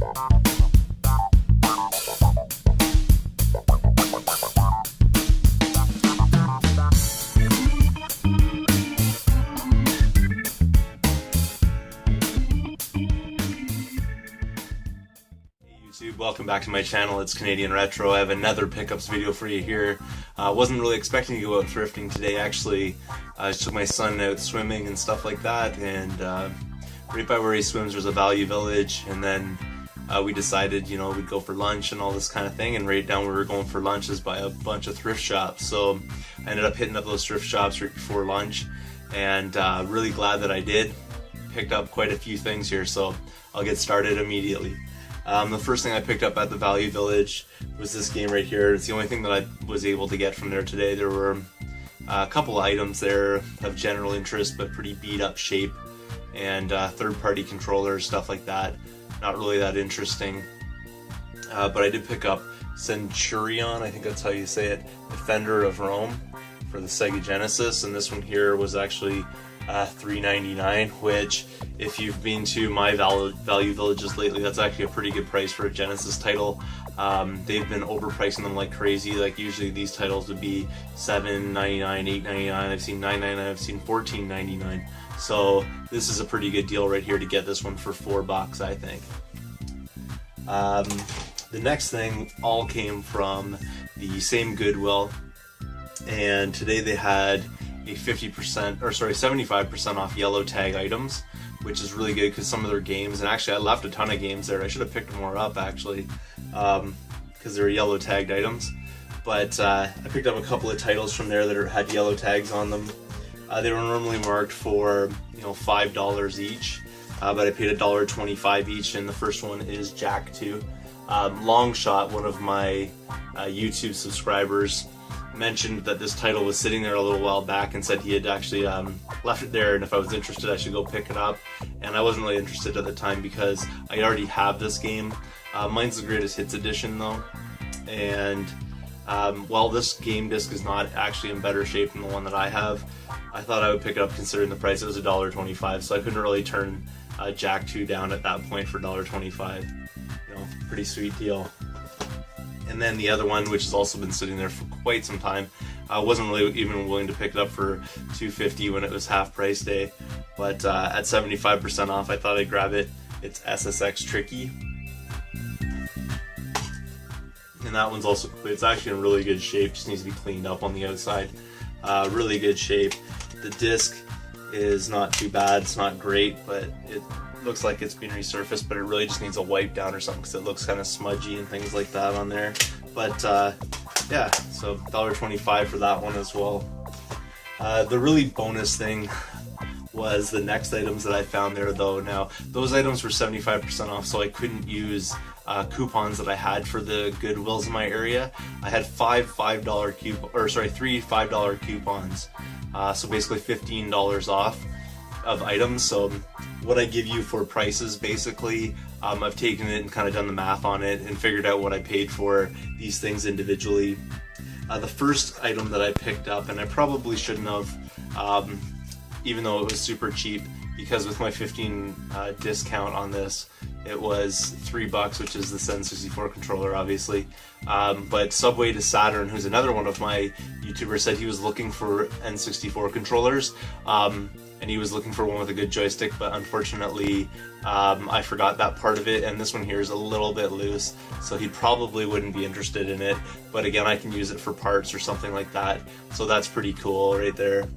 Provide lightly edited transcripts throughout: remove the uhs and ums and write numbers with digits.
Welcome back to my channel. It's Canadian Retro. I have another pickups video for you here. Wasn't really expecting to go out thrifting today. Actually, I just took my son out swimming and stuff like that, and right by where he swims there's a Value Village, and then we decided, you know, we'd go for lunch and all this kind of thing, and right down where we were going for lunch is by a bunch of thrift shops. So I ended up hitting up those thrift shops right before lunch, and really glad that I did. Picked up quite a few things here, so I'll get started immediately. The first thing I picked up at the Value Village was this game right here. It's the only thing that I was able to get from there today. There were a couple items there of general interest, but pretty beat up shape, and third-party controllers, stuff like that. Not really that interesting. But I did pick up Centurion, I think that's how you say it, Defender of Rome for the Sega Genesis, and this one here was actually $3.99, which, if you've been to my Value Villages lately, that's actually a pretty good price for a Genesis title. They've been overpricing them like crazy. Like usually these titles would be $7.99, $8.99. I've seen $9.99, I've seen $14.99. So this is a pretty good deal right here to get this one for $4, I think. The next thing all came from the same Goodwill, and today they had a 75% off yellow tag items, which is really good because some of their games, and actually I left a ton of games there. I should have picked more up actually, because they were yellow tagged items. But I picked up a couple of titles from there that had yellow tags on them. They were normally marked for, you know, $5 each, but I paid $1.25 each, and the first one is Jack 2. Longshot, one of my YouTube subscribers, mentioned that this title was sitting there a little while back and said he had actually left it there, and if I was interested I should go pick it up, and I wasn't really interested at the time because I already have this game. Mine's the Greatest Hits edition though, and while this game disc is not actually in better shape than the one that I have, I thought I would pick it up considering the price. It was $1.25, so I couldn't really turn Jack 2 down at that point for $1.25. You know, pretty sweet deal. And then the other one, which has also been sitting there for quite some time, I wasn't really even willing to pick it up for $2.50 when it was half price day, but at 75% off I thought I'd grab it. It's SSX Tricky, and that one's also, it's actually in really good shape, just needs to be cleaned up on the outside. Really good shape. The disc is not too bad, it's not great, but it looks like it's been resurfaced, but it really just needs a wipe down or something because it looks kind of smudgy and things like that on there. But yeah, so $1.25 for that one as well. The really bonus thing was the next items that I found there though. Now those items were 75% off, so I couldn't use coupons that I had for the Goodwills in my area. I had three $5 coupons, so basically $15 off of items. So what I give you for prices, basically, I've taken it and kind of done the math on it and figured out what I paid for these things individually. The first item that I picked up, and I probably shouldn't have, even though it was super cheap, because with my 15 discount on this, it was $3, which is the N64 controller, obviously. But Subway to Saturn, who's another one of my YouTubers, said he was looking for N64 controllers. And he was looking for one with a good joystick, but unfortunately I forgot that part of it, and this one here is a little bit loose, so he probably wouldn't be interested in it. But again, I can use it for parts or something like that, so that's pretty cool right there.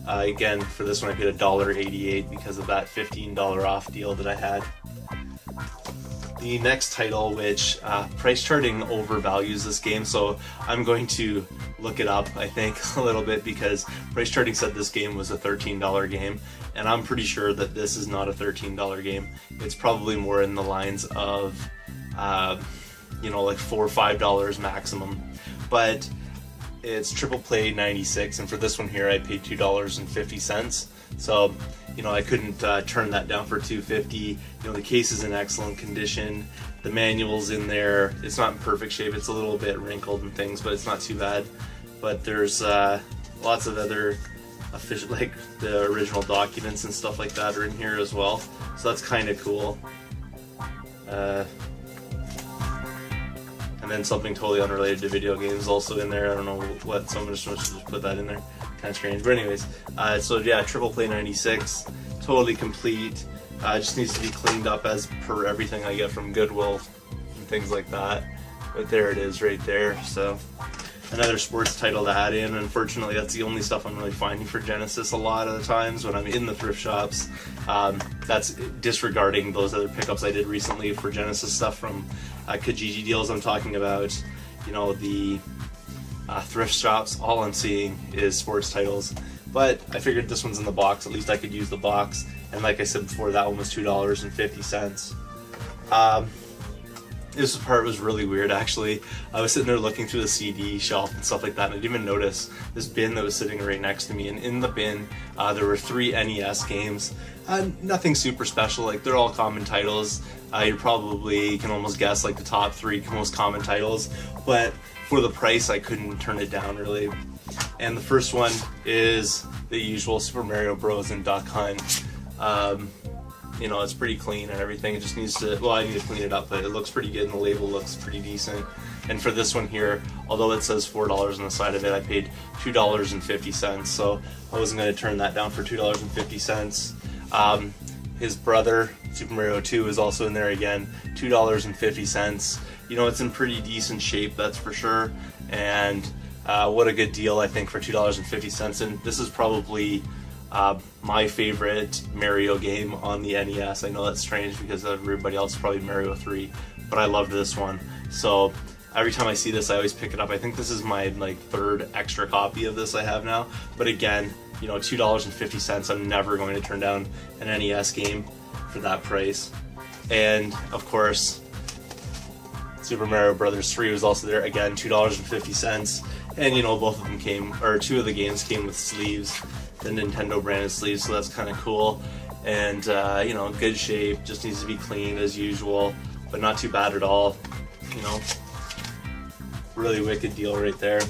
Again, for this one I paid $1.88 because of that $15 off deal that I had. The next title, which price charting overvalues this game, so I'm going to look it up, I think, a little bit, because price charting said this game was a $13 game, and I'm pretty sure that this is not a $13 game. It's probably more in the lines of, you know, like $4 or $5 maximum, but it's triple play 96, and for this one here I paid $2.50. So, you know, I couldn't turn that down for $2.50. You know, the case is in excellent condition. The manual's in there. It's not in perfect shape. It's a little bit wrinkled and things, but it's not too bad. But there's lots of other official, like the original documents and stuff like that are in here as well. So that's kind of cool. And then something totally unrelated to video games also in there. I don't know what, someone just wants to just put that in there. Kind of strange, but anyways. So yeah, Triple Play 96, totally complete. Just needs to be cleaned up as per everything I get from Goodwill and things like that. But there it is right there. So another sports title to add in. Unfortunately, that's the only stuff I'm really finding for Genesis a lot of the times when I'm in the thrift shops. That's disregarding those other pickups I did recently for Genesis stuff from Kijiji deals. I'm talking about, you know, the thrift shops. All I'm seeing is sports titles. But I figured this one's in the box. At least I could use the box. And like I said before, that one was $2.50. This part was really weird, actually. I was sitting there looking through the CD shelf and stuff like that, and I didn't even notice this bin that was sitting right next to me. And in the bin, there were 3 NES games. Nothing super special, like they're all common titles. You probably can almost guess like the top 3 most common titles, but for the price, I couldn't turn it down really. And the first one is the usual Super Mario Bros. And Duck Hunt. You know, it's pretty clean and everything. It just needs to, well, I need to clean it up, but it looks pretty good and the label looks pretty decent. And for this one here, although it says $4 on the side of it, I paid $2.50, so I wasn't going to turn that down for $2.50. His brother, Super Mario 2, is also in there again, $2.50. You know, it's in pretty decent shape, that's for sure. And what a good deal, I think, for $2.50. And this is probably my favorite Mario game on the NES. I know that's strange because everybody else is probably Mario 3, but I loved this one. So every time I see this, I always pick it up. I think this is my like 3rd extra copy of this I have now. But again, you know, $2.50. I'm never going to turn down an NES game for that price. And of course, Super Mario Bros. 3 was also there again, $2.50. And you know, both of them came, or 2 of the games came with sleeves, the Nintendo branded sleeves, so that's kind of cool. And you know, good shape, just needs to be cleaned as usual, but not too bad at all. You know, really wicked deal right there.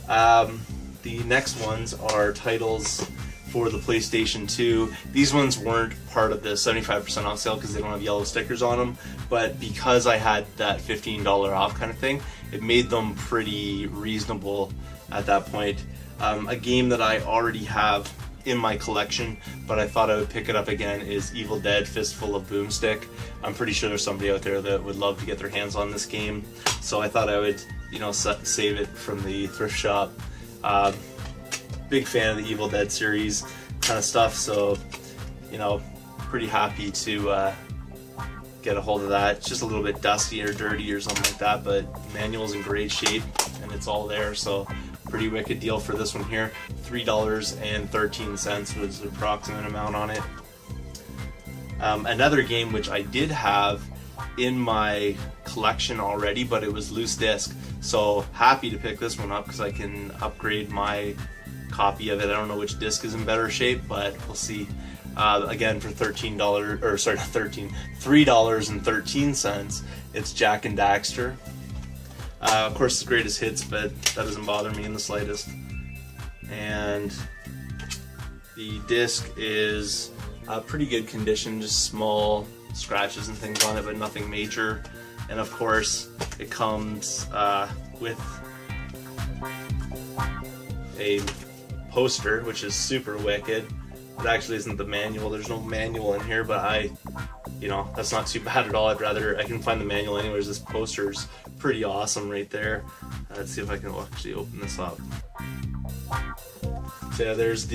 The next ones are titles for the PlayStation 2. These ones weren't part of the 75% off sale because they don't have yellow stickers on them, but because I had that $15 off kind of thing, it made them pretty reasonable at that point. A game that I already have in my collection, but I thought I would pick it up again, is Evil Dead Fistful of Boomstick. I'm pretty sure there's somebody out there that would love to get their hands on this game, so I thought I would, you know, save it from the thrift shop. Big fan of the Evil Dead series kind of stuff, so, you know, pretty happy to get a hold of that. It's just a little bit dusty or dirty or something like that, but the manual's in great shape and it's all there, so pretty wicked deal for this one here. $3.13 was the approximate amount on it. Another game which I did have in my collection already, but it was loose disc, so happy to pick this one up because I can upgrade my copy of it. I don't know which disc is in better shape, but we'll see. Again, for $3.13, it's Jak and Daxter. Of course, the greatest hits, but that doesn't bother me in the slightest. And the disc is pretty good condition, just small scratches and things on it, but nothing major. And of course, it comes with a poster, which is super wicked. It actually isn't the manual. There's no manual in here, but you know, that's not too bad at all. I can find the manual anyways. This poster's pretty awesome right there. Let's see if I can actually open this up. So yeah, there's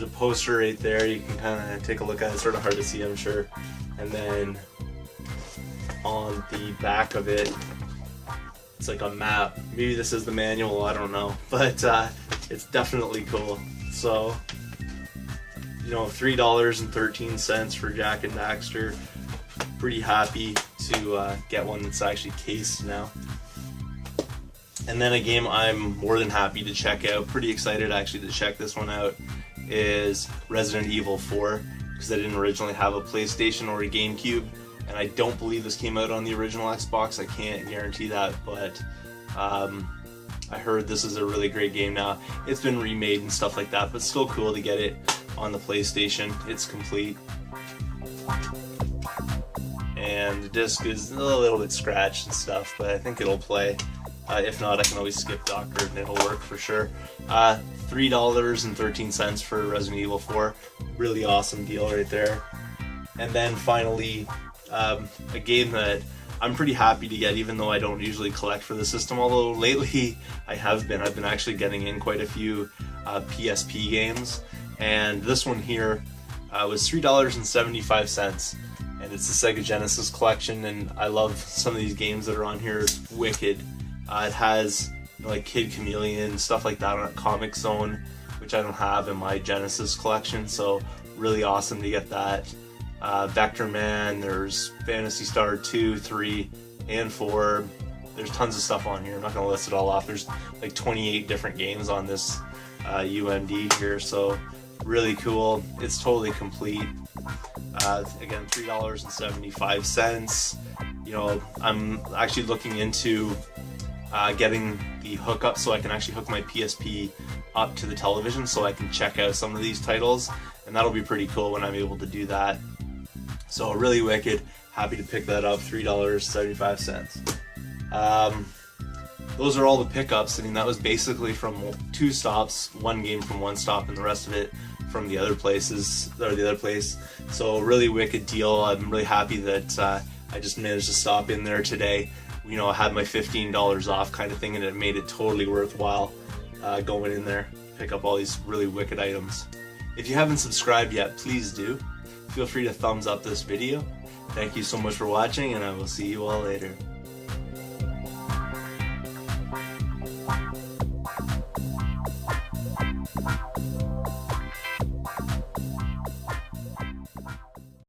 a poster right there. You can kind of take a look at it. It's sort of hard to see, I'm sure. And then on the back of it, it's like a map. Maybe this is the manual, I don't know. But it's definitely cool. So, you know, $3.13 for Jak and Daxter. Pretty happy to get one that's actually cased now. And then a game I'm more than happy to check out, pretty excited actually to check this one out, is Resident Evil 4, because I didn't originally have a PlayStation or a GameCube, and I don't believe this came out on the original Xbox. I can't guarantee that, but I heard this is a really great game now. It's been remade and stuff like that, but still cool to get it on the PlayStation. It's complete. and the disc is a little bit scratched and stuff, but I think it'll play. If not, I can always skip Doctor and it'll work for sure. $3.13 for Resident Evil 4. Really awesome deal right there. And then finally, a game that I'm pretty happy to get, even though I don't usually collect for the system, although lately I've been actually getting in quite a few PSP games. And this one here was $3.75. And it's the Sega Genesis collection, and I love some of these games that are on here. It's wicked. It has like Kid Chameleon, stuff like that on a Comic Zone, which I don't have in my Genesis collection, so really awesome to get that. Vector Man, there's Phantasy Star 2, 3, and 4. There's tons of stuff on here. I'm not going to list it all off. There's like 28 different games on this UMD here, so really cool. It's totally complete. Again, $3.75. You know, I'm actually looking into getting the hookup so I can actually hook my PSP up to the television so I can check out some of these titles, and that'll be pretty cool when I'm able to do that. So really wicked. Happy to pick that up. $3.75. Those are all the pickups. I mean, that was basically from 2 stops, 1 game from 1 stop, and the rest of it from the other places, or the other place. So really wicked deal. I'm really happy that I just managed to stop in there today. You know, I had my $15 off kind of thing, and it made it totally worthwhile going in there, pick up all these really wicked items. If you haven't subscribed yet, please do. Feel free to thumbs up this video. Thank you so much for watching, and I will see you all later.